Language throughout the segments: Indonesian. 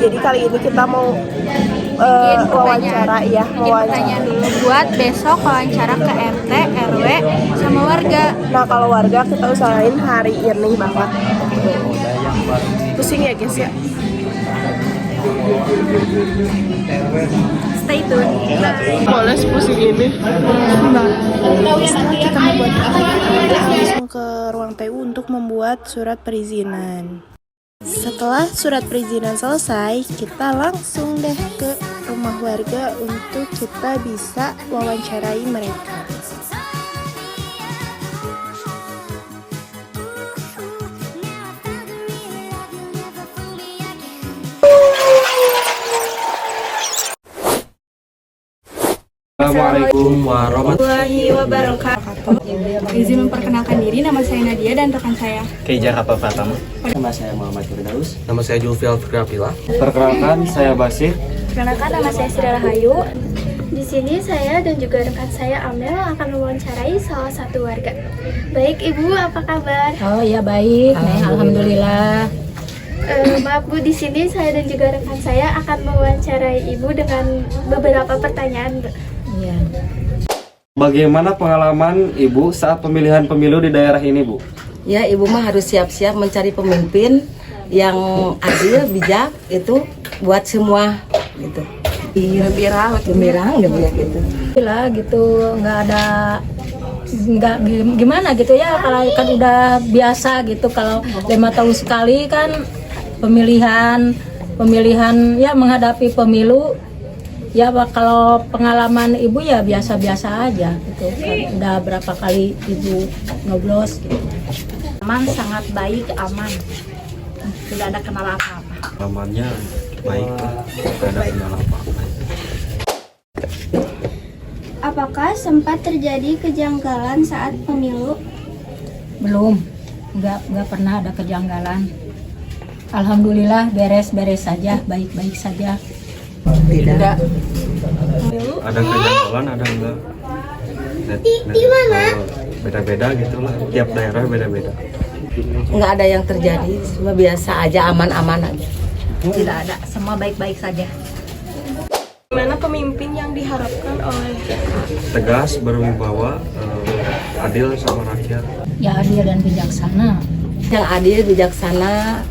Jadi kali ini kita mau wawancara ya, pertanyaan dulu buat besok wawancara ke RT, RW, sama warga. Nah kalau warga kita usahain hari ini banget. Pusing ya guys ya. Stay tune. Boleh pusing ini. Kita membuat langsung ke ruang TU untuk membuat surat perizinan. Setelah surat perizinan selesai, kita langsung deh ke rumah warga untuk kita bisa wawancarai mereka. Assalamualaikum warahmatullahi Wabarakatuh. Izin memperkenalkan diri, nama saya Nadia dan rekan saya. Kejar apa Fatama? Nama saya Muhammad Firdaus. Nama saya Julfial Fikrapila. Perkenalkan saya Basir. Perkenalkan nama saya Sri Rahayu. Di sini saya dan juga rekan saya Amel akan mewawancarai salah satu warga. Baik Ibu, apa kabar? Oh ya baik, alhamdulillah. Maaf Bu, di sini saya dan juga rekan saya akan mewawancarai Ibu dengan beberapa pertanyaan. Iya. Bagaimana pengalaman Ibu saat pemilihan pemilu di daerah ini, Bu? Ya, Ibu mah harus siap-siap mencari pemimpin yang adil, bijak, itu buat semua gitu. Gembira gitu. Lah gitu, nggak gimana gitu ya, kalau kan udah biasa gitu, kalau 5 tahun sekali kan pemilihan ya menghadapi pemilu. Ya kalau pengalaman Ibu ya biasa-biasa aja gitu kan, udah berapa kali Ibu nyoblos gitu. Aman, sangat baik, aman. Tidak ada kenal apa-apa. Pengalamannya baik, tidak ada kendala apa-apa. Apakah sempat terjadi kejanggalan saat pemilu? Belum, nggak pernah ada kejanggalan. Alhamdulillah beres-beres saja, baik-baik saja. Tidak. Ada kejanggalan, ada enggak? Di mana? Beda-beda gitulah, tiap daerah beda-beda. Nggak ada yang terjadi, semua biasa aja, aman-aman aja. Tidak ada, semua baik-baik saja. Gimana pemimpin yang diharapkan oleh Tegas, berwibawa, adil sama rakyat. Ya adil dan bijaksana. Yang adil, bijaksana.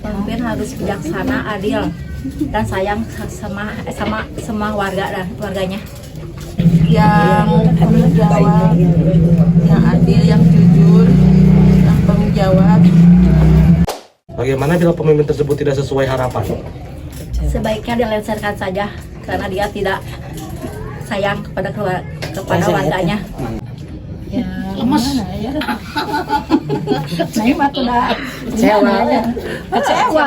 Pemimpin harus bijaksana, adil, dan sayang sama semua warganya. Yang tanggung jawab, yang adil, yang jujur, yang tanggung jawab. Bagaimana bila pemimpin tersebut tidak sesuai harapan? Sebaiknya dilengsarkan saja karena dia tidak sayang kepada warganya. Ya, gimana ya? Nah, ini mah udah kecewa.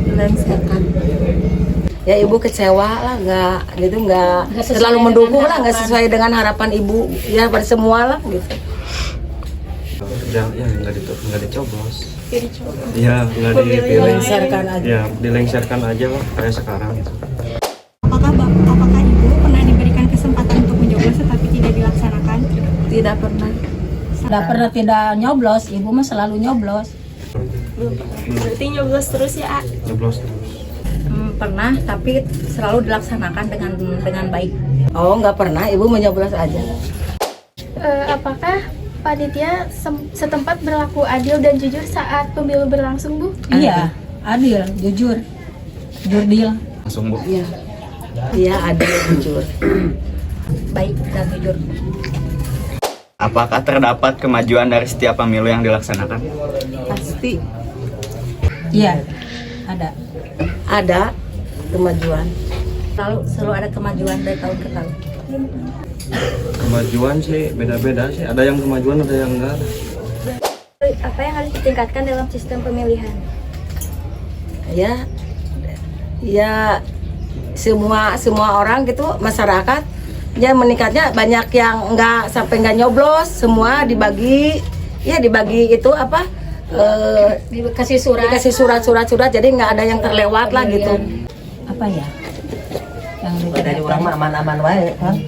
Dilengsarkan. Ya Ibu kecewa lah, nggak terlalu mendukung lah, nggak sesuai dengan harapan Ibu ya pada semua lah gitu. Ya nggak dicoblos. Iya, nggak dipilih. Ya, dilengsarkan aja lah kayak sekarang gitu. Apakah Ibu pernah diberikan kesempatan untuk mencoblos tetapi tidak dilaksanakan? Tidak pernah. Tidak nyoblos, Ibu mah selalu nyoblos. berarti nyoblos terus ya? Nyoblos terus. Pernah, tapi selalu dilaksanakan dengan baik. Oh, nggak pernah, Ibu menyoblos aja. Apakah panitia setempat berlaku adil dan jujur saat pemilu berlangsung, Bu? Iya, adil, jujur deal. Langsung, Bu. Iya, adil, jujur. Baik dan jujur. Apakah terdapat kemajuan dari setiap pemilu yang dilaksanakan? Pasti Iya, ada. ada kemajuan. Selalu ada kemajuan dari tahun ke tahun. Kemajuan sih beda-beda sih. Ada yang kemajuan, ada yang enggak. Apa yang harus ditingkatkan dalam sistem pemilihan? Ya semua orang gitu, masyarakat ya meningkatnya, banyak yang nggak nyoblos, semua dibagi itu apa, Dikasih surat, jadi nggak ada yang terlewat lah gitu. Apa ya? Yang Dari orang aman-aman wae kan.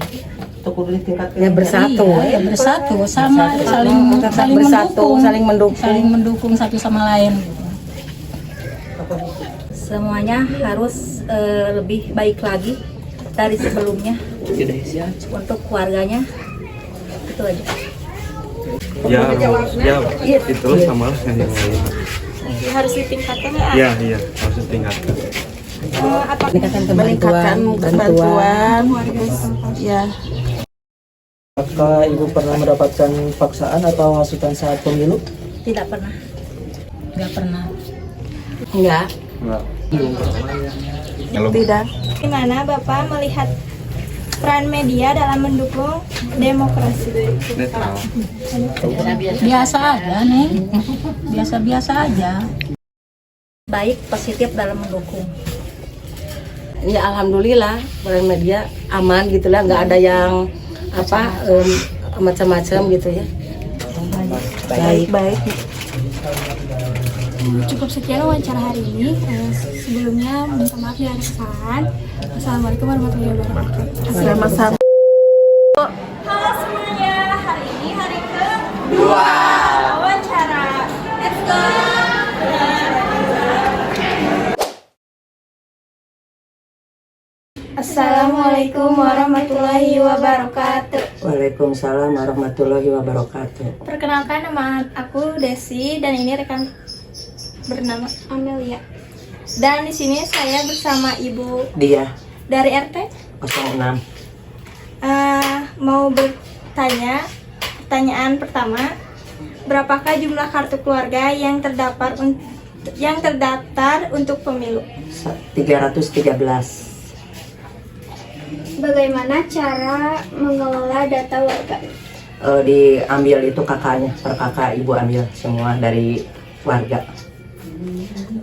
Ya bersatu, iya, bersatu sama saling bersatu, mendukung, saling mendukung satu sama lain. semuanya harus lebih baik lagi dari sebelumnya untuk keluarganya. Itu aja. Ya itulah sama lah yang lain. Harus ditingkatkan ya. Iya harus ditingkatkan. meningkatkan bantuan ya. Apakah Ibu pernah mendapatkan paksaan atau hasutan saat pemilu? Tidak pernah. Nggak pernah. Enggak. Tidak. Gimana Bapak melihat peran media dalam mendukung demokrasi? Netral. Biasa aja nih. Biasa-biasa aja. Baik, positif dalam mendukung. Ya alhamdulillah peran media aman gitulah, nggak ada yang macam-macam gitu ya. Baik. Cukup sekian wawancara hari ini. Sebelumnya minta maaf ya ada kesalahan. Assalamualaikum warahmatullahi wabarakatuh. Sama-sama. Halo semuanya, hari ini hari kedua wawancara. Let's go. Assalamualaikum warahmatullahi wabarakatuh. Waalaikumsalam warahmatullahi wabarakatuh. Perkenalkan, nama aku Desi dan ini rekan bernama Amelia. Dan di sini saya bersama Ibu Dia dari RT 06. Mau bertanya, pertanyaan pertama, berapakah jumlah kartu keluarga yang terdaftar untuk pemilu? 313. Bagaimana cara mengelola data warga? Diambil itu kakaknya, per kakak ibu ambil semua dari warga.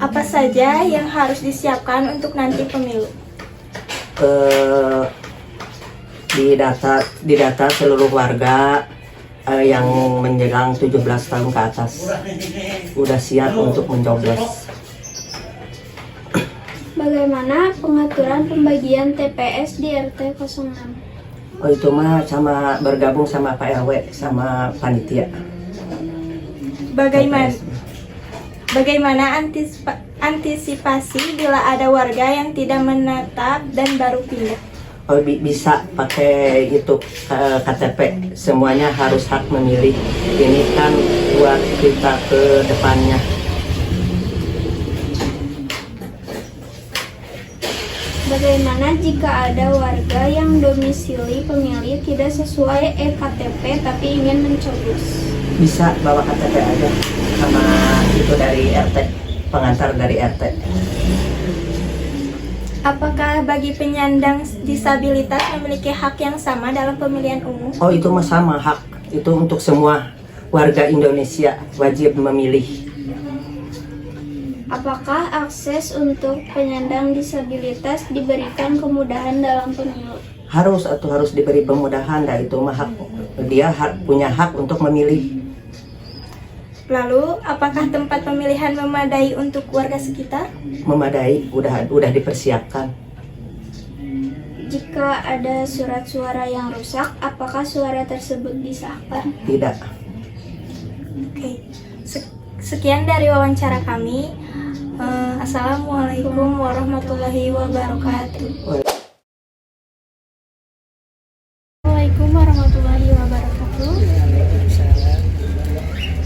Apa saja yang harus disiapkan untuk nanti pemilu? Didata seluruh warga yang menjelang 17 tahun ke atas udah siap untuk mencoblos. Bagaimana pengaturan pembagian TPS di RT 06? Oh itu mah sama bergabung sama Pak RW sama panitia. Bagaimana antisipasi bila ada warga yang tidak menetap dan baru pindah? Oh bisa pakai itu KTP, semuanya harus hak memilih. Ini kan buat kita ke depannya. Bagaimana jika ada warga yang domisili pemilih tidak sesuai EKTP tapi ingin mencoblos? Bisa bawa KTP aja sama itu dari RT, pengantar dari RT. Apakah bagi penyandang disabilitas memiliki hak yang sama dalam pemilihan umum? Oh itu mah sama hak, itu untuk semua warga Indonesia wajib memilih. Apakah akses untuk penyandang disabilitas diberikan kemudahan dalam pemilu? Harus diberi kemudahan, dan itu mah hak, dia punya hak untuk memilih. Lalu, apakah tempat pemilihan memadai untuk warga sekitar? Memadai, udah dipersiapkan. Jika ada surat suara yang rusak, apakah suara tersebut disahkan? Tidak. Oke. Sekian dari wawancara kami. Assalamualaikum warahmatullahi wabarakatuh. Assalamualaikum warahmatullahi wabarakatuh.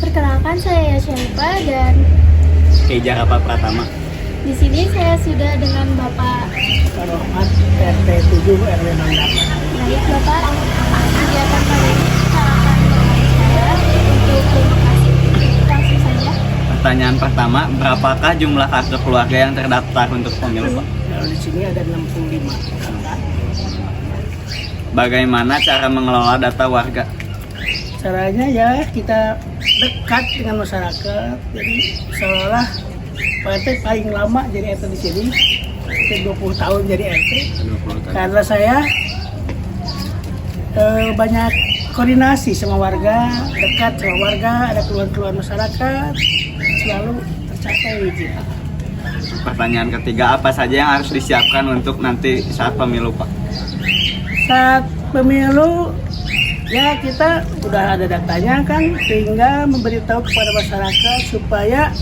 Perkenalkan, saya Yasha dan Kejar apa Pratama. di sini saya sudah dengan Bapak Rohmat RT 7 RW 68. Baik Bapak, kegiatan kali ini kita akan berbicara untuk demokrasi. Langsung saja. Pertanyaan pertama, berapakah jumlah kartu keluarga yang terdaftar untuk pemilu, Pak? Kalau di sini ada 65 kakak. Bagaimana cara mengelola data warga? Caranya ya kita dekat dengan masyarakat. Jadi seolah Pak RT paling lama jadi RT di sini. 20 tahun jadi RT. 20 tahun. Karena saya banyak koordinasi sama warga, dekat sama warga, ada keluhan-keluhan masyarakat, selalu tercapai gitu. Pertanyaan ketiga, apa saja yang harus disiapkan untuk nanti saat pemilu, Pak? Saat pemilu ya kita udah ada datanya kan, sehingga memberitahu kepada masyarakat supaya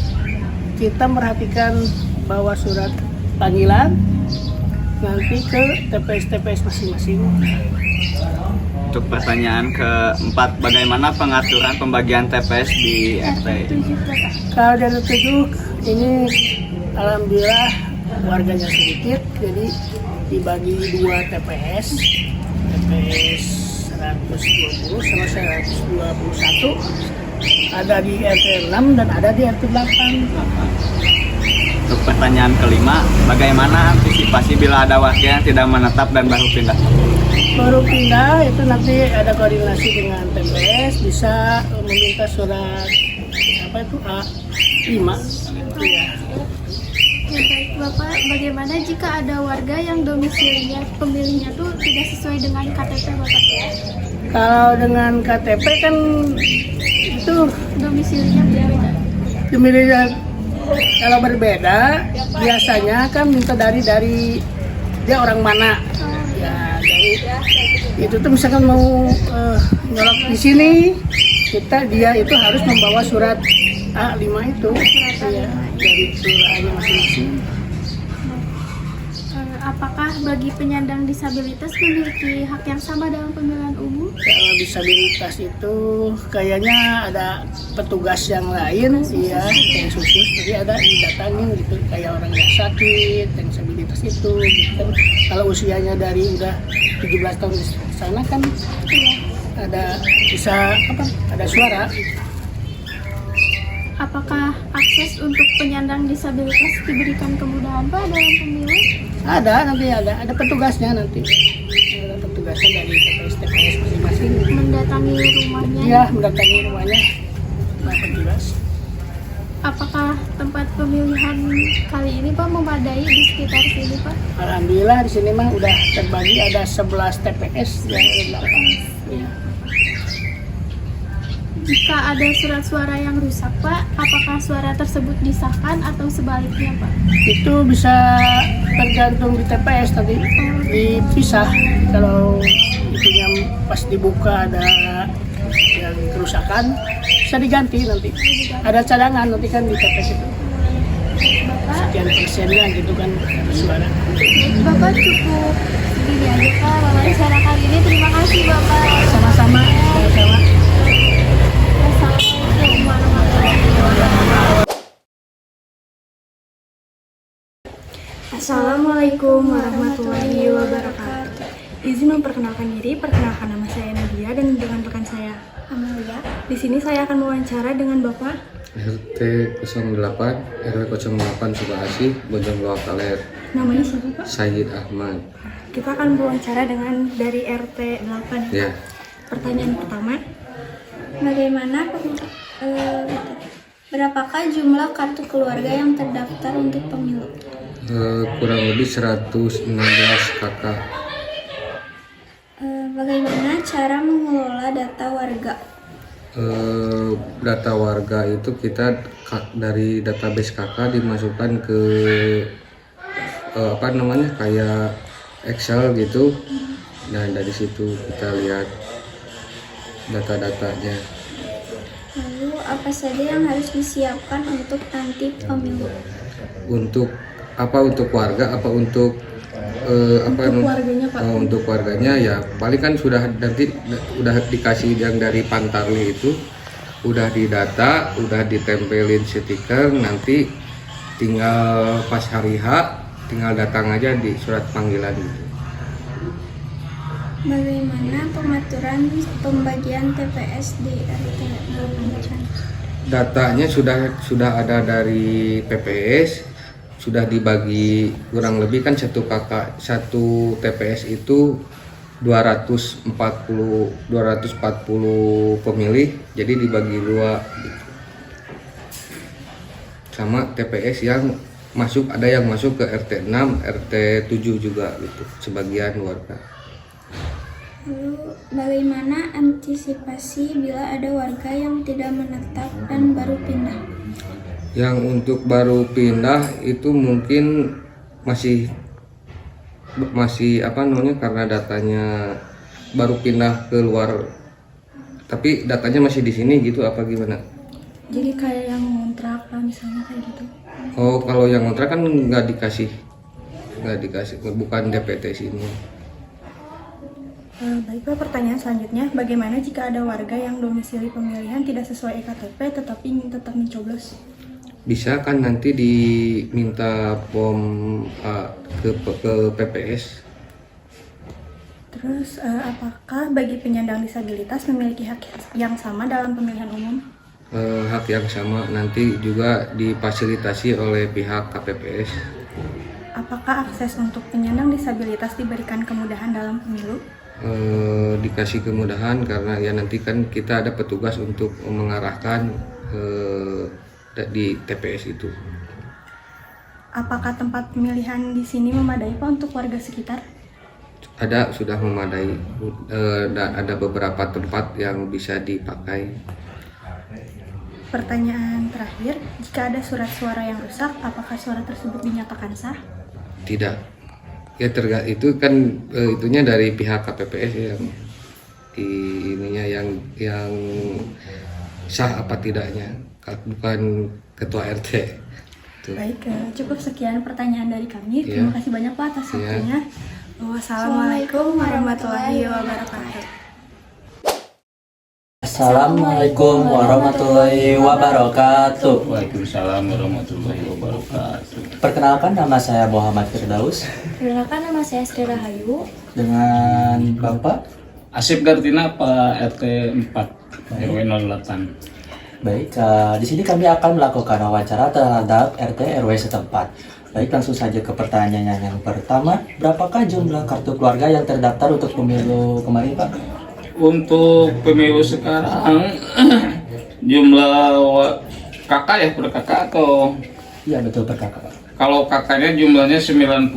kita merhatikan bahwa surat panggilan nanti ke TPS masing-masing. Untuk pertanyaan keempat, bagaimana pengaturan pembagian TPS di RT? Kalau dari 7 ini alhamdulillah warganya sedikit, jadi dibagi 2 TPS 120 sama 121, ada di RT 6 dan ada di RT 8. Untuk pertanyaan kelima, bagaimana antisipasi bila ada warga yang tidak menetap dan baru pindah? Baru pindah itu nanti ada koordinasi dengan TPS, bisa meminta surat A5. Ya. Baik Bapak, bagaimana jika ada warga yang domisilinya pemilihnya tuh tidak sesuai dengan KTP Bapak? Kalau dengan KTP kan itu Domisilinya berbeda. pemilihnya kalau berbeda biasanya kan minta dari dia orang mana. Ya, dari itu tuh misalkan mau nyolok di sini, dia itu harus membawa surat A5 itu, ya, dari kelurahannya masing-masing. Apakah bagi penyandang disabilitas memiliki hak yang sama dalam pemilihan umum? Kalau disabilitas itu kayaknya ada petugas yang lain, ya, yang khusus, jadi ada didatangin gitu, kayak orang yang sakit, yang disabilitas itu, gitu kan. Kalau usianya dari udah 17 tahun di sana kan, ada bisa ada suara. Apakah akses untuk penyandang disabilitas diberikan kemudahan Pak dalam pemilu? Ada nanti ada petugasnya nanti. Ada petugasnya dari TPS masing-masing. Mendatangi rumahnya? Iya, mendatangi rumahnya. Nah, petugas. Apakah tempat pemilihan kali ini Pak memadai di sekitar sini Pak? Alhamdulillah di sini mah udah terbagi ada 11 TPS yang ada 8. Ya. Jika ada surat suara yang rusak Pak, apakah suara tersebut disahkan atau sebaliknya Pak? Itu bisa tergantung di TPS tadi, dipisah. Kalau itunya pas dibuka ada yang kerusakan, bisa diganti nanti. Ada cadangan nanti kan di TPS itu. Bapak, Sekian persennya gitu kan suara. Bapak cukup segini aja Pak wawancara kali ini. Terima kasih Bapak. Sama-sama. Assalamualaikum warahmatullahi wabarakatuh. Assalamualaikum warahmatullahi wabarakatuh. Izin memperkenalkan diri, perkenalkan nama saya Nadia dan dengan rekan saya Amelia. Di sini saya akan mewawancara dengan Bapak RT 08 RW 08 Subahasi, Bojong Loak Kaler. Namanya siapa Pak? Sayyid Ahmad. Kita akan mewawancara dengan dari RT 8. Ya. Pertanyaan pertama, bagaimana berapakah jumlah kartu keluarga yang terdaftar untuk pemilu? Kurang lebih 116 kakak. Bagaimana cara mengelola data warga? Data warga itu kita dari database kakak dimasukkan ke kayak Excel gitu. Nah, dari situ kita lihat data-datanya. Lalu apa saja yang harus disiapkan untuk nanti pemilu? Untuk warga apa untuk warganya Pak? Untuk warganya ya paling kan sudah dikasih yang dari Pantarli itu udah didata, udah ditempelin stiker, nanti tinggal pas hari H tinggal datang aja di surat panggilan gitu. Bagaimana pengaturan pembagian TPS di RT 8? Datanya sudah ada dari PPS, sudah dibagi kurang lebih kan satu TPS itu 240 pemilih, jadi dibagi 2 gitu. Sama TPS yang ada yang masuk ke RT 6, RT 7 juga gitu, sebagian warga. Lalu bagaimana antisipasi bila ada warga yang tidak menetap dan baru pindah? Yang untuk baru pindah itu mungkin masih karena datanya baru pindah keluar, tapi datanya masih di sini gitu apa gimana? Jadi kayak yang ngontrak misalnya kayak gitu. Oh, kalau yang ngontrak kan nggak dikasih nggak dikasih, bukan DPT sini. Baik Pak, pertanyaan selanjutnya, bagaimana jika ada warga yang domisili pemilihan tidak sesuai EKTP tetapi ingin tetap mencoblos? Bisa kan nanti diminta POM ke PPS. Terus apakah bagi penyandang disabilitas memiliki hak yang sama dalam pemilihan umum? Hak yang sama nanti juga difasilitasi oleh pihak KPPS. Apakah akses untuk penyandang disabilitas diberikan kemudahan dalam pemilu? Dikasih kemudahan karena ya nanti kan kita ada petugas untuk mengarahkan di TPS itu. Apakah tempat pemilihan di sini memadai Pak untuk warga sekitar? Ada, sudah memadai. Ada beberapa tempat yang bisa dipakai. Pertanyaan terakhir, jika ada surat suara yang rusak, apakah suara tersebut dinyatakan sah? Tidak. Ya itu kan itunya dari pihak KPPS yang ininya yang sah apa tidaknya, bukan ketua RT. Tuh. Baik, cukup sekian pertanyaan dari kami. Terima kasih banyak Pak atas waktunya. Wassalamualaikum warahmatullahi wabarakatuh. Assalamualaikum warahmatullahi wabarakatuh. Waalaikumsalam warahmatullahi wabarakatuh. Perkenalkan, nama saya Muhammad Firdaus. Perkenalkan, nama saya Sri Rahayu. Dengan Bapak Asif Gartina, Pak RT 4 RW 08. Baik, di sini kami akan melakukan wawancara terhadap RT RW setempat. Baik, langsung saja ke pertanyaan yang pertama. Berapakah jumlah kartu keluarga yang terdaftar untuk pemilu kemarin, Pak? Untuk pemilu sekarang jumlah kakak ya, per kakak atau? Iya betul, per kakak, Pak. Kalau kakaknya jumlahnya 95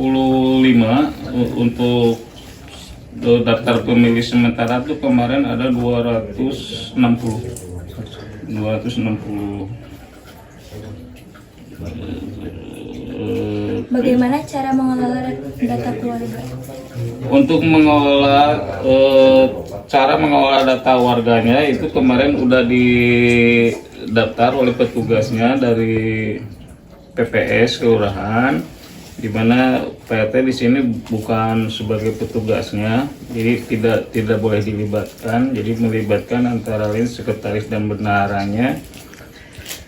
untuk daftar pemilih sementara tuh kemarin ada 260. Bagaimana cara mengelola data keluarga? Untuk mengelola cara mengelola data warganya itu kemarin udah didaftar oleh petugasnya dari PPS kelurahan, di mana PRT di sini bukan sebagai petugasnya, jadi tidak boleh dilibatkan. Jadi melibatkan antara lain sekretaris dan bendaharanya.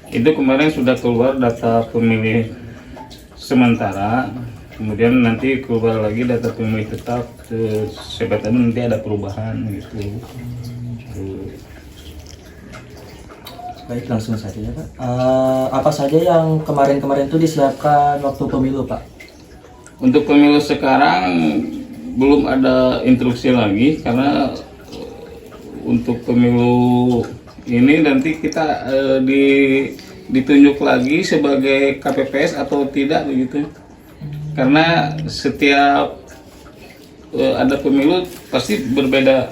Itu kemarin sudah keluar data pemilih sementara, kemudian nanti keluar lagi data pemilih tetap. Siapa tahu nanti ada perubahan gitu. Baik, langsung saja ya Pak. Apa saja yang kemarin-kemarin itu disiapkan waktu pemilu, Pak? Untuk pemilu sekarang belum ada instruksi lagi, karena untuk pemilu ini nanti kita ditunjuk lagi sebagai KPPS atau tidak begitu. Karena setiap ada pemilu pasti berbeda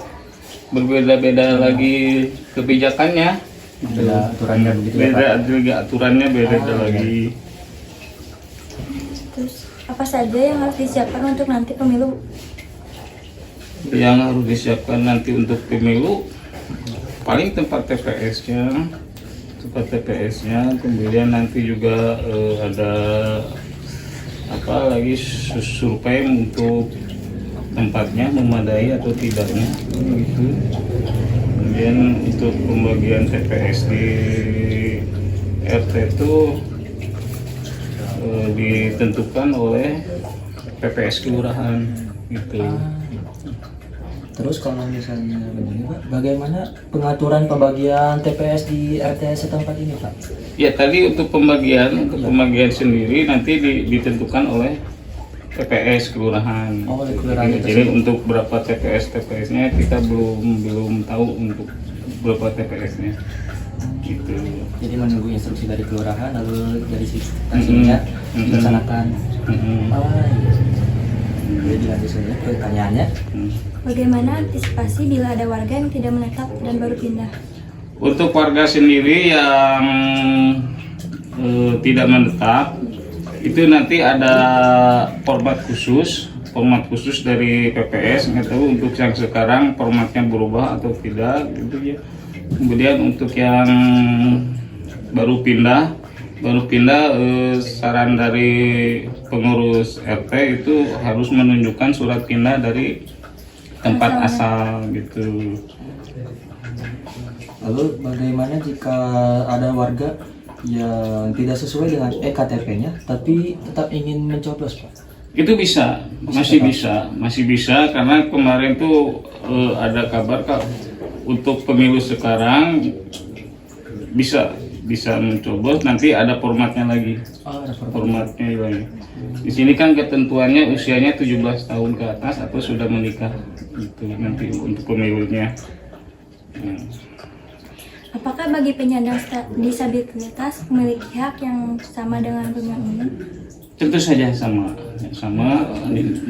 lagi kebijakannya. Beda aturannya begitu ya, Pak? Aturannya beda lagi. Terus apa saja yang harus disiapkan untuk nanti pemilu? Yang harus disiapkan nanti untuk pemilu paling tempat TPS-nya, kemudian nanti juga ada apa lagi survei untuk tempatnya memadai atau tidaknya gitu. Kemudian untuk pembagian TPS di RT itu ditentukan oleh PPS kelurahan gitu. Terus kalau misalnya begini Pak, bagaimana pengaturan pembagian TPS di RT setempat ini Pak? Ya tadi untuk pembagian sendiri nanti ditentukan oleh TPS kelurahan. Oh, kelurahan. Jadi untuk berapa TPS-nya kita belum tahu untuk berapa TPS-nya. Gitu. Jadi menunggu instruksi dari kelurahan lalu dari stasiunnya dilaksanakan. Jadi lanjut saja pertanyaannya. Bagaimana antisipasi bila ada warga yang tidak menetap dan baru pindah? Untuk warga sendiri yang tidak menetap, itu nanti ada format khusus dari PPS. Nggak tahu untuk yang sekarang formatnya berubah atau tidak gitu ya. Kemudian untuk yang baru pindah baru pindah. Saran dari pengurus RT itu harus menunjukkan surat pindah dari tempat asal gitu. Lalu bagaimana jika ada warga yang tidak sesuai dengan EKTP-nya tapi tetap ingin mencoblos, Pak? Itu bisa, masih bisa karena kemarin tuh ada kabar Kak, untuk pemilu sekarang bisa mencoblos, nanti ada formatnya lagi. Formatnya lagi. Di sini kan ketentuannya usianya 17 tahun ke atas atau sudah menikah. Itu nanti untuk pemilunya. Apakah bagi penyandang disabilitas memiliki hak yang sama dengan penyandang umum? Tentu saja sama.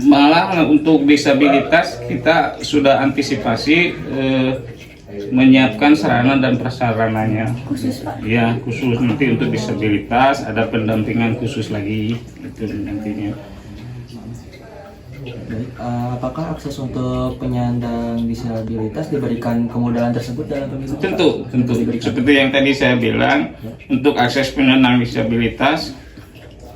Malah untuk disabilitas kita sudah antisipasi menyiapkan sarana dan prasarananya. Khusus, Pak? Ya, khusus nanti untuk disabilitas ada pendampingan khusus lagi itu nantinya. Baik, apakah akses untuk penyandang disabilitas diberikan kemudahan tersebut dalam pemilu? Tentu. Seperti yang tadi saya bilang, untuk akses penyandang disabilitas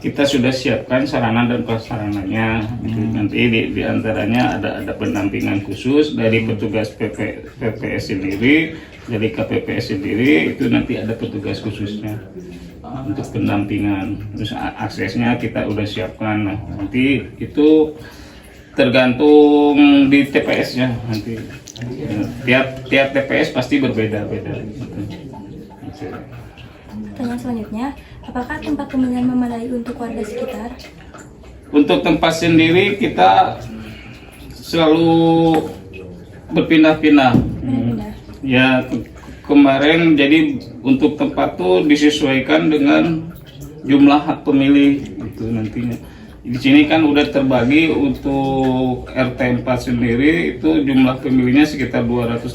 kita sudah siapkan sarana dan prasarananya. Nanti di antaranya ada pendampingan khusus dari petugas PPS sendiri, dari KPPS sendiri, itu nanti ada petugas khususnya untuk pendampingan. Terus aksesnya kita udah siapkan. Nah, nanti itu tergantung di TPS-nya nanti. Tiap TPS pasti berbeda-beda. Pertanyaan selanjutnya, apakah tempat pemilihan memadai untuk warga sekitar? Untuk tempat sendiri kita selalu berpindah-pindah. Ya, kemarin jadi untuk tempat tuh disesuaikan dengan jumlah hak pemilih itu nantinya. Di sini kan udah terbagi untuk RT 4 sendiri itu jumlah pemilihnya sekitar 250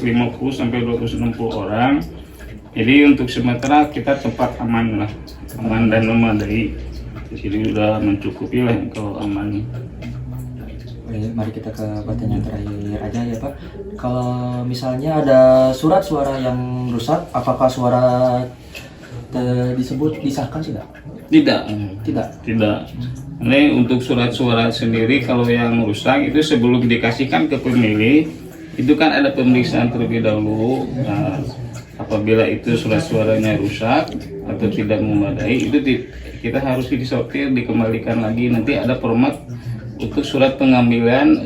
sampai 260 orang. Jadi untuk sementara kita tempat aman dan memadai. Jadi udah mencukupi lah kalau aman. Baik, mari kita ke pertanyaan terakhir aja ya Pak. Kalau misalnya ada surat suara yang rusak, apakah surat disebut disahkan sudah? Tidak. Ini untuk surat suara sendiri kalau yang rusak itu sebelum dikasihkan ke pemilih itu kan ada pemeriksaan terlebih dahulu. Nah, apabila itu surat suaranya rusak atau tidak memadai itu kita harus disortir, dikembalikan lagi. Nanti ada format untuk surat pengembalian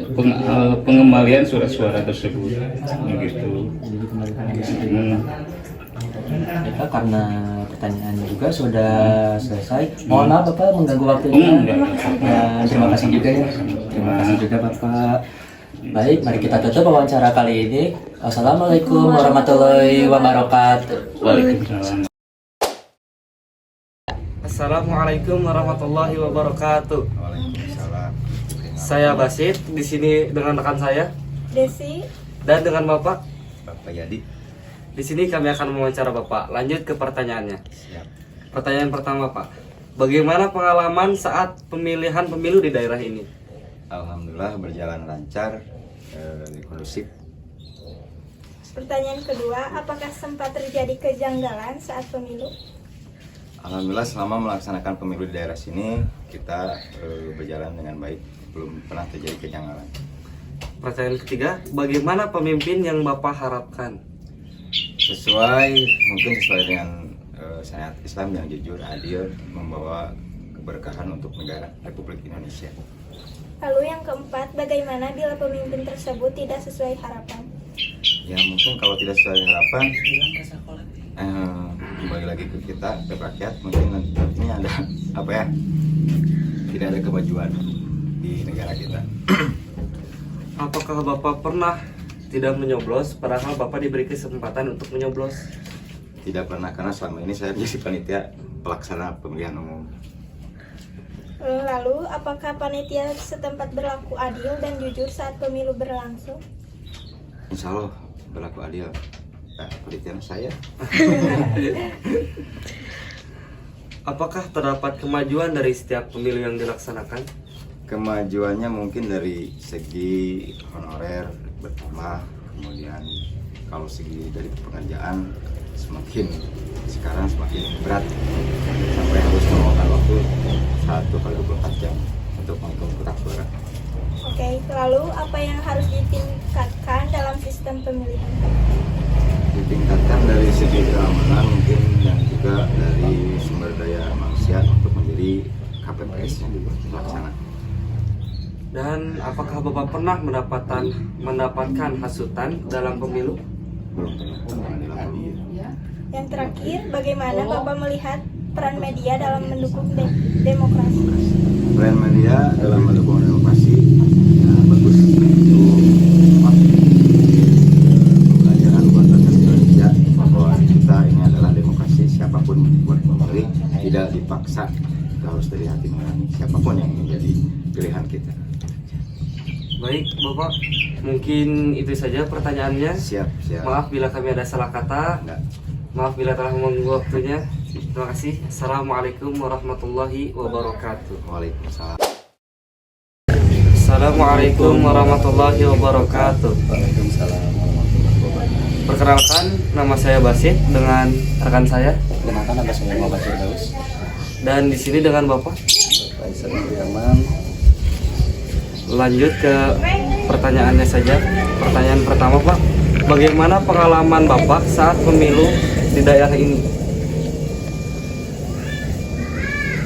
surat suara tersebut. Begitu. Baiklah, karena pertanyaannya juga sudah selesai. Mohon maaf Bapak mengganggu waktunya. Dan terima kasih juga ya. Terima kasih juga Bapak. Baik, mari kita tutup wawancara kali ini. Assalamualaikum warahmatullahi wabarakatuh. Waalaikumsalam. Assalamualaikum warahmatullahi wabarakatuh. Saya Basit, di sini dengan rekan saya Desi dan dengan Bapak Yadi. Di sini kami akan mewawancara Bapak. Lanjut ke pertanyaannya. Siap. Pertanyaan pertama Pak, bagaimana pengalaman saat pemilihan pemilu di daerah ini? Alhamdulillah berjalan lancar, kondusif. Pertanyaan kedua, apakah sempat terjadi kejanggalan saat pemilu? Alhamdulillah selama melaksanakan pemilu di daerah sini kita berjalan dengan baik, belum pernah terjadi kejanggalan. Pertanyaan ketiga, bagaimana pemimpin yang Bapak harapkan? Sesuai dengan syariat Islam yang jujur, adil, membawa keberkahan untuk negara Republik Indonesia. Lalu yang keempat, bagaimana bila pemimpin tersebut tidak sesuai harapan? Ya mungkin kalau tidak sesuai harapan, kembali lagi ke kita, ke rakyat, mungkin nantinya ada tidak ada kemajuan di negara kita. Apakah Bapak pernah tidak menyoblos, padahal Bapak diberi kesempatan untuk menyoblos? Tidak pernah, karena selama ini saya menjadi panitia pelaksana pemilihan umum. Lalu, apakah panitia setempat berlaku adil dan jujur saat pemilu berlangsung? Insya Allah berlaku adil. Penelitian saya. Apakah terdapat kemajuan dari setiap pemilu yang dilaksanakan? Kemajuannya mungkin dari segi honorer bertambah, kemudian kalau segi dari pekerjaan sekarang semakin berat sampai harus memakan waktu 1x24 jam untuk menghitung kotak suara. Oke, lalu apa yang harus ditingkatkan dalam sistem pemilihan? Ditingkatkan dari segi keamanan mungkin dan juga dari sumber daya manusia untuk menjadi KPPS yang dilaksanakan. Dan apakah Bapak pernah mendapatkan hasutan dalam pemilu? Belum pernah dalam pemilu. Yang terakhir, bagaimana Bapak melihat peran media dalam mendukung demokrasi? Peran media dalam mendukung demokrasi ya, bagus untuk pembelajaran buat rakyat Indonesia bahwa kita ini adalah demokrasi, siapapun buat memilih tidak dipaksa, kita harus dari hati nurani siapapun yang menjadi pilihan kita. Baik Bapak, mungkin itu saja pertanyaannya. Siap. Maaf bila kami ada salah kata. Maaf bila telah mengganggu waktunya. Terima kasih. Assalamualaikum warahmatullahi wabarakatuh. Waalaikumsalam. Assalamualaikum warahmatullahi wabarakatuh. Waalaikumsalam warahmatullahi wabarakatuh. Perkenalkan, nama saya Basit dengan rekan saya. Kenalkan nama saya Muhammad Firdaus. Dan di sini dengan Bapak. Faisal Yaman. Lanjut ke pertanyaannya saja. Pertanyaan pertama Pak, bagaimana pengalaman Bapak saat pemilu di daerah ini?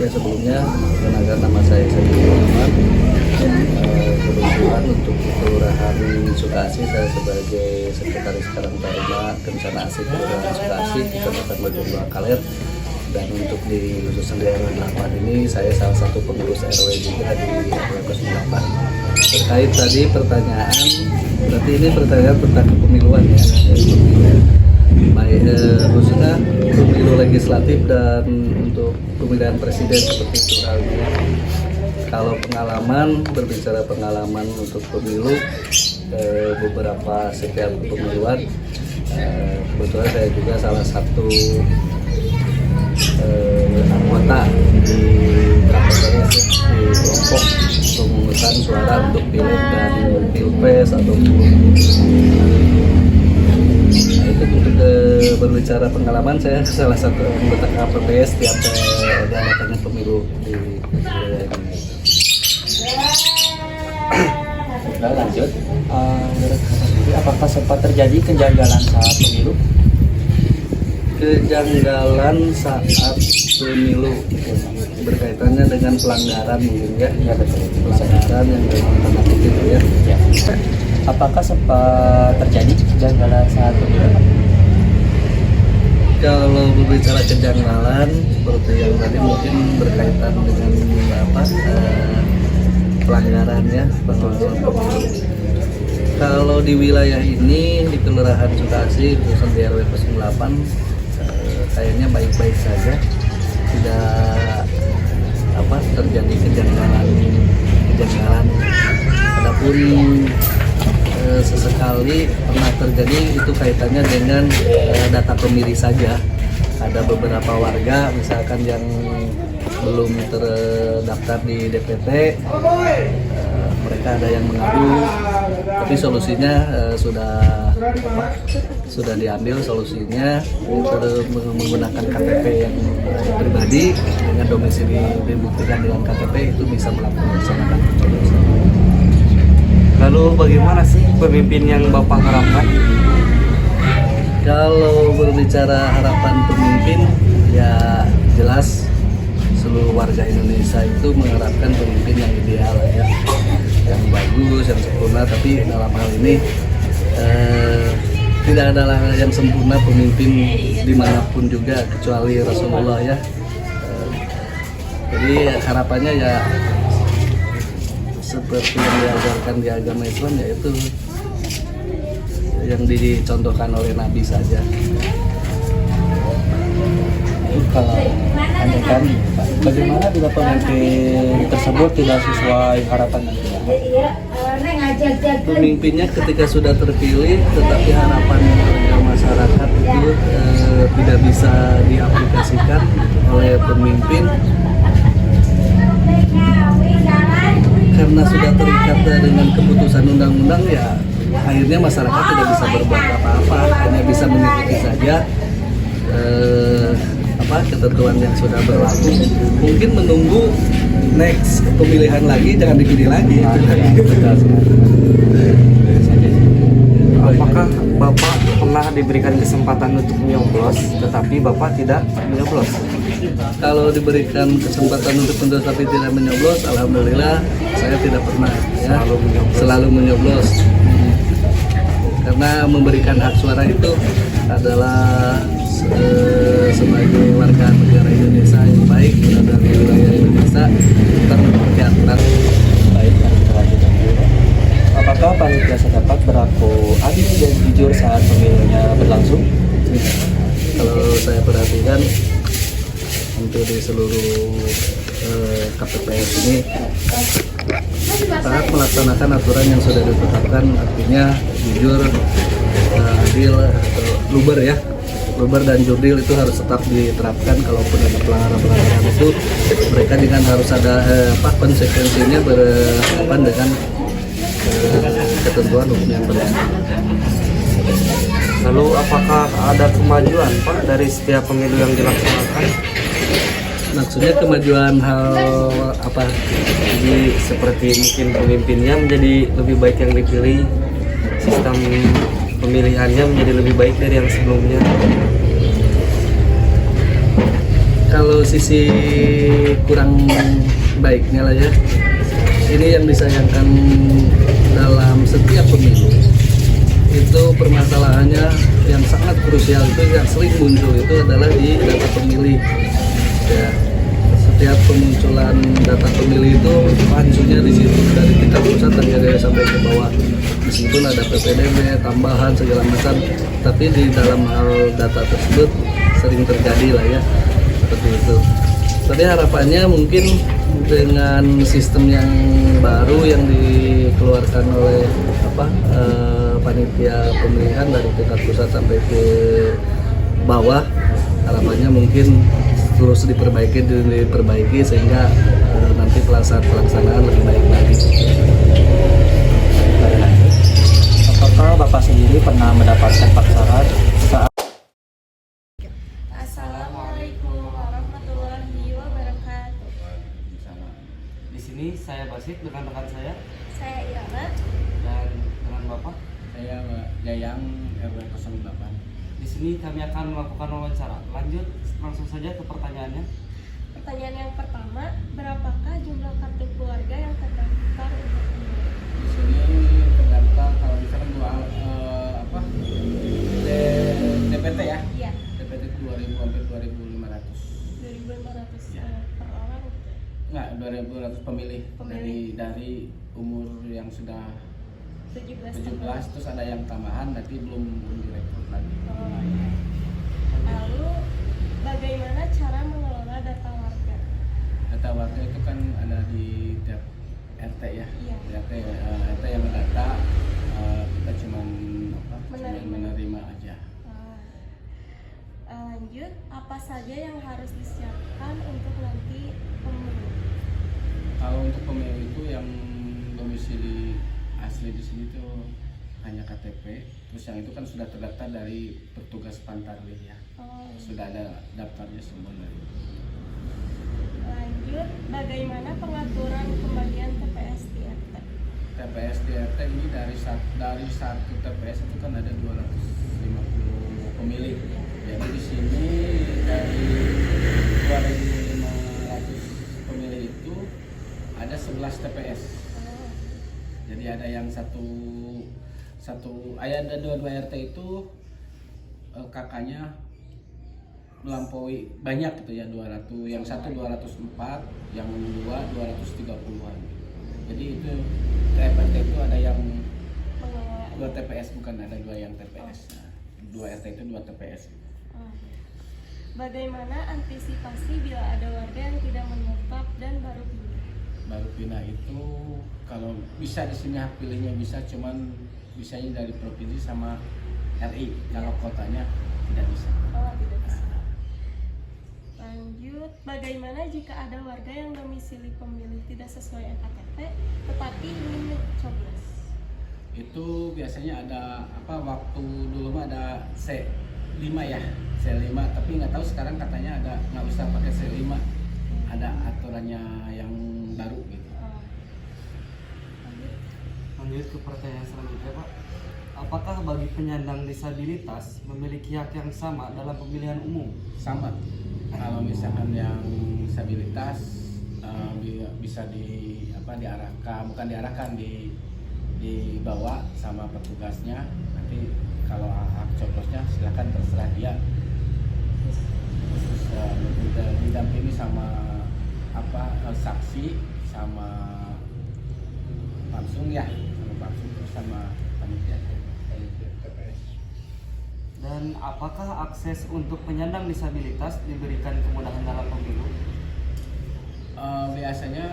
Ya sebelumnya perkenalkan nama saya Muhammad. Kebetulan untuk Kelurahan Sukasih saya sebagai Sekretaris Karang Taruna Kencana Asik Kelurahan Sukasih Kecamatan Bojong Kaler. Dan untuk di khususan di RW 8 ini saya salah satu pengurus RW juga di RW 08. Terkait tadi pertanyaan, berarti ini pertanyaan tentang kepemiluan ya, baik khususnya pemilu legislatif dan untuk pemilihan presiden seperti itu halnya. Kalau pengalaman, berbicara pengalaman untuk pemilu beberapa setiap kepemiluan, kebetulan saya juga salah satu anggota di KPPS di kelompok pemungutan suara untuk pileg dan pilpres ataupun itu untuk berbicara pengalaman saya salah satu anggota KPPS tiap datangnya pemilu di wilayah ini. Lanjut, apakah sempat terjadi kejanggalan saat pemilu? Kejanggalan saat pemilu berkaitannya dengan pelanggaran mungkin ya, pelanggaran yang tanda kutip ya. Apakah sempat terjadi kejanggalan saat pemilu? Kalau berbicara kejanggalan seperti yang tadi mungkin berkaitan dengan pelanggaran ya, pelanggaran pemilu. Kalau di wilayah ini di Kelurahan Sukasih khususnya di RW 08 kayaknya baik-baik saja, tidak terjadi kejanggalan. Adapun sesekali pernah terjadi itu kaitannya dengan data pemilih saja. Ada beberapa warga misalkan yang belum terdaftar di DPT, mereka ada yang mengadu, tapi solusinya sudah diambil solusinya, menggunakan KTP yang pribadi dengan domisili dibuktikan dengan KTP itu bisa melaksanakan pencoblosan. Lalu bagaimana sih pemimpin yang Bapak harapkan? Kalau berbicara harapan pemimpin ya jelas seluruh warga Indonesia itu mengharapkan pemimpin yang ideal ya, yang bagus, yang sempurna. Tapi dalam hal ini tidak ada yang sempurna pemimpin dimanapun juga kecuali Rasulullah ya. Jadi harapannya ya seperti yang diajarkan di agama Islam, yaitu yang dicontohkan oleh Nabi saja. Kalau andaikan bagaimana bila pemimpin tersebut tidak sesuai harapan Anda? Pemimpinnya ketika sudah terpilih tetapi harapan warga masyarakat itu tidak bisa diaplikasikan oleh pemimpin karena sudah terikat dengan keputusan undang-undang, ya akhirnya masyarakat tidak bisa berbuat apa-apa, hanya bisa mengikuti saja ketentuan yang sudah berlaku. Mungkin menunggu next pemilihan lagi, jangan dipilih lagi. Apakah Bapak pernah diberikan kesempatan untuk menyoblos, tetapi Bapak tidak menyoblos? Kalau diberikan kesempatan untuk menyoblos tapi tidak menyoblos, alhamdulillah saya tidak pernah ya, selalu menyoblos. Karena memberikan hak suara itu adalah sebagai warga negara Indonesia yang baik, dari wilayah Indonesia, kita memiliki aturan. Baik, kita lanjutkan dulu. Apakah panitia setempat berlaku adil dan jujur saat pemilunya berlangsung? Kalau saya perhatikan untuk di seluruh KPPS ini saat melaksanakan aturan yang sudah ditetapkan, artinya jujur, adil atau luber ya, luber dan jurdil itu harus tetap diterapkan. Kalaupun ada pelanggaran itu, mereka dengan harus ada konsekuensinya berhadapan dengan ketentuan hukum yang berlaku. Lalu apakah ada kemajuan Pak dari setiap pemilu yang dilaksanakan? Maksudnya kemajuan hal apa? Jadi seperti mungkin pemimpinnya menjadi lebih baik yang dipilih, sistem pemilihannya menjadi lebih baik dari yang sebelumnya. Kalau sisi kurang baiknya lah ya, ini yang disayangkan dalam setiap pemilu itu permasalahannya yang sangat krusial itu yang sering muncul itu adalah di data pemilih ya. Setiap pemunculan data pemilih itu pansunya di situ dari tingkat pusat dan sampai ke bawah, meskipun ada PPDB tambahan segala macam, tapi di dalam hal data tersebut sering terjadi lah ya seperti itu. Tapi harapannya mungkin dengan sistem yang baru yang dikeluarkan oleh panitia pemilihan dari tingkat pusat sampai ke bawah, harapannya mungkin terus diperbaiki sehingga nanti pelaksanaan lebih baik lagi. Apakah Bapak sendiri pernah mendapatkan paksaan saat Assalamualaikum warahmatullahi wabarakatuh. Di sini saya Basit dengan rekan saya Irama dan dengan Bapak Saya Yayang RW 08. Di sini kami akan melakukan wawancara. Lanjut langsung saja ke pertanyaannya. Pertanyaan yang pertama, berapakah jumlah kartu keluarga yang terdaftar untuk pemilu? Di sini terdaftar kalau misalkan DPT ya? Iya. DPT 2000 sampai 2500. 2.500 Ya. per orang. Enggak, 2.200 pemilih. Dari umur yang sudah 17 terus ada yang tambahan, nanti belum direkrut lagi. Lalu bagaimana cara mengelola data warga? Data warga itu kan ada di tiap RT ya. Iya. RT yang mendata, kita cuma menerima aja. Lanjut, apa saja yang harus disiapkan untuk nanti pemilu? Kalau untuk pemilu itu yang domisili asli di sini tuh hanya KTP, terus yang itu kan sudah terdaftar dari petugas Pantarlih ya. Sudah ada daftarnya semua dari. Lanjut, bagaimana pengaturan pembagian TPS di RT? TPS di RT ini dari satu TPS itu kan ada 250 pemilih. Jadi di sini dari 2.500 pemilih itu ada 11 TPS. Jadi ada yang ada dua RT itu kakaknya melampaui banyak gitu ya, 200, yang satu 204, yang dua 230-an. Jadi itu RT itu ada yang 2 TPS, bukan ada 2 yang TPS. Nah, 2 RT itu 2 TPS. Bagaimana antisipasi bila ada warga yang tidak menetap dan baru pindah? Baru pindah itu kalau bisa di sini hak pilihnya bisa, cuman bisanya dari provinsi sama RI. Kalau kotanya tidak bisa. Tidak bisa. Lanjut, bagaimana jika ada warga yang domisili pemilih tidak sesuai KTP tetapi ingin mencoblos? Itu biasanya ada waktu dulu mah ada C5 ya. C5, tapi nggak tahu sekarang katanya ada nggak usah pakai C5, ada aturannya yang baru gitu. Lanjut ke pertanyaan selanjutnya Pak. Apakah bagi penyandang disabilitas memiliki hak yang sama dalam pemilihan umum? Sama. Kalau misalkan yang disabilitas bisa dibawa sama petugasnya. Nanti kalau hak coblosnya silakan terserah dia. Khusus didampingi sama saksi sama langsung ya, sama panitia. Dan apakah akses untuk penyandang disabilitas diberikan kemudahan dalam pemilu? Biasanya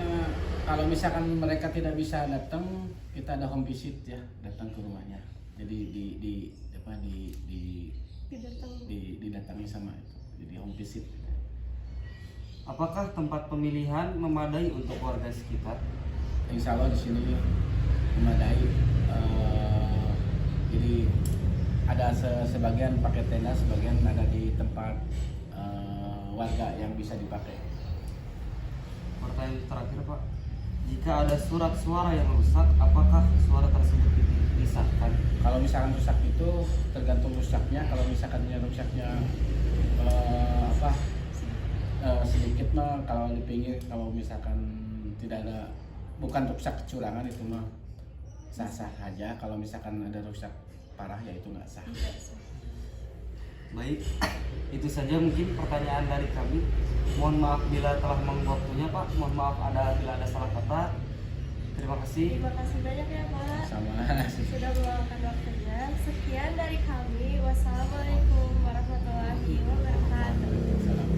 kalau misalkan mereka tidak bisa datang, kita ada home visit ya, datang ke rumahnya. Jadi didatangi sama itu, jadi home visit. Apakah tempat pemilihan memadai untuk warga sekitar? Insya Allah di sini memadai. Jadi ada sebagian pakai tenda, sebagian ada di tempat warga yang bisa dipakai. Pertanyaan terakhir Pak, jika ada surat suara yang rusak, apakah suara tersebut disahkan? Kalau misalkan rusak itu tergantung rusaknya. Kalau misalkan rusaknya sedikit mah, kalau di pinggir, kalau misalkan tidak ada, bukan rusak kecurangan, itu mah sah-sah aja. Kalau misalkan ada rusak parah ya itu nggak sah. Baik, itu saja mungkin pertanyaan dari kami. Mohon maaf bila telah mengganggu waktunya Pak. Mohon maaf bila ada salah kata. Terima kasih. Terima kasih banyak ya Pak. Sama. Sudah meluangkan waktunya. Sekian dari kami. Wassalamualaikum warahmatullahi wabarakatuh.